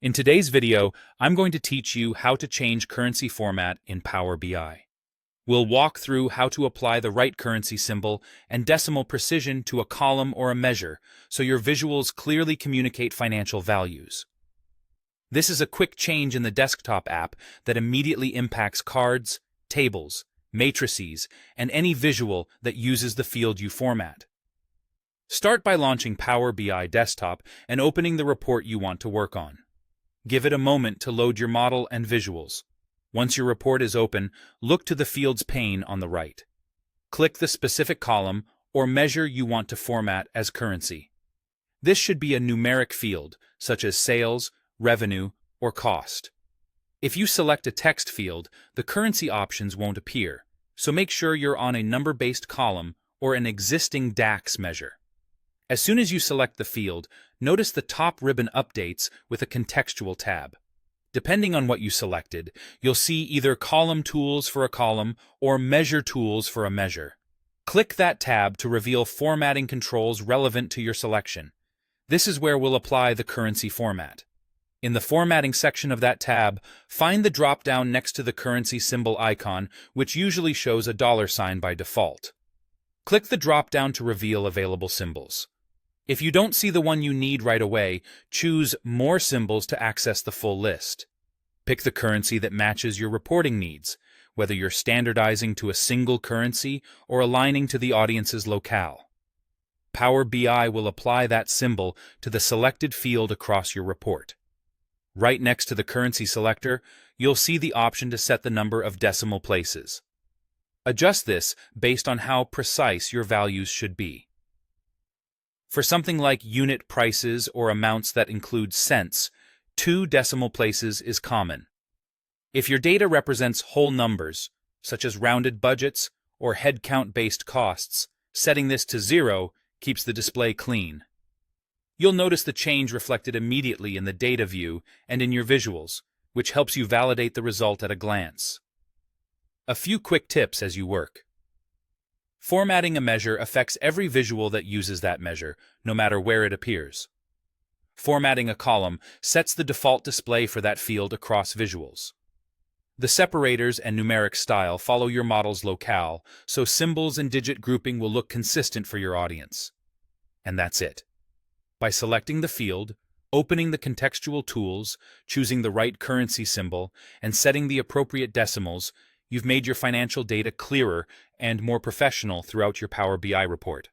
In today's video, I'm going to teach you how to change currency format in Power BI. We'll walk through how to apply the right currency symbol and decimal precision to a column or a measure so your visuals clearly communicate financial values. This is a quick change in the desktop app that immediately impacts cards, tables, matrices, and any visual that uses the field you format. Start by launching Power BI Desktop and opening the report you want to work on. Give it a moment to load your model and visuals. Once your report is open, look to the Fields pane on the right. Click the specific column or measure you want to format as currency. This should be a numeric field, such as sales, revenue, or cost. If you select a text field, the currency options won't appear, so make sure you're on a number-based column or an existing DAX measure. As soon as you select the field, notice the top ribbon updates with a contextual tab. Depending on what you selected, you'll see either column tools for a column or measure tools for a measure. Click that tab to reveal formatting controls relevant to your selection. This is where we'll apply the currency format. In the formatting section of that tab, find the drop-down next to the currency symbol icon, which usually shows a $sign by default. Click the drop-down to reveal available symbols. If you don't see the one you need right away, choose More Symbols to access the full list. Pick the currency that matches your reporting needs, whether you're standardizing to a single currency or aligning to the audience's locale. Power BI will apply that symbol to the selected field across your report. Right next to the currency selector, you'll see the option to set the number of decimal places. Adjust this based on how precise your values should be. For something like unit prices or amounts that include cents, 2 decimal places is common. If your data represents whole numbers, such as rounded budgets or headcount-based costs, setting this to 0 keeps the display clean. You'll notice the change reflected immediately in the data view and in your visuals, which helps you validate the result at a glance. A few quick tips as you work. Formatting a measure affects every visual that uses that measure, no matter where it appears. Formatting a column sets the default display for that field across visuals. The separators and numeric style follow your model's locale, so symbols and digit grouping will look consistent for your audience. And that's it. By selecting the field, opening the contextual tools, choosing the right currency symbol, and setting the appropriate decimals, you've made your financial data clearer and more professional throughout your Power BI report.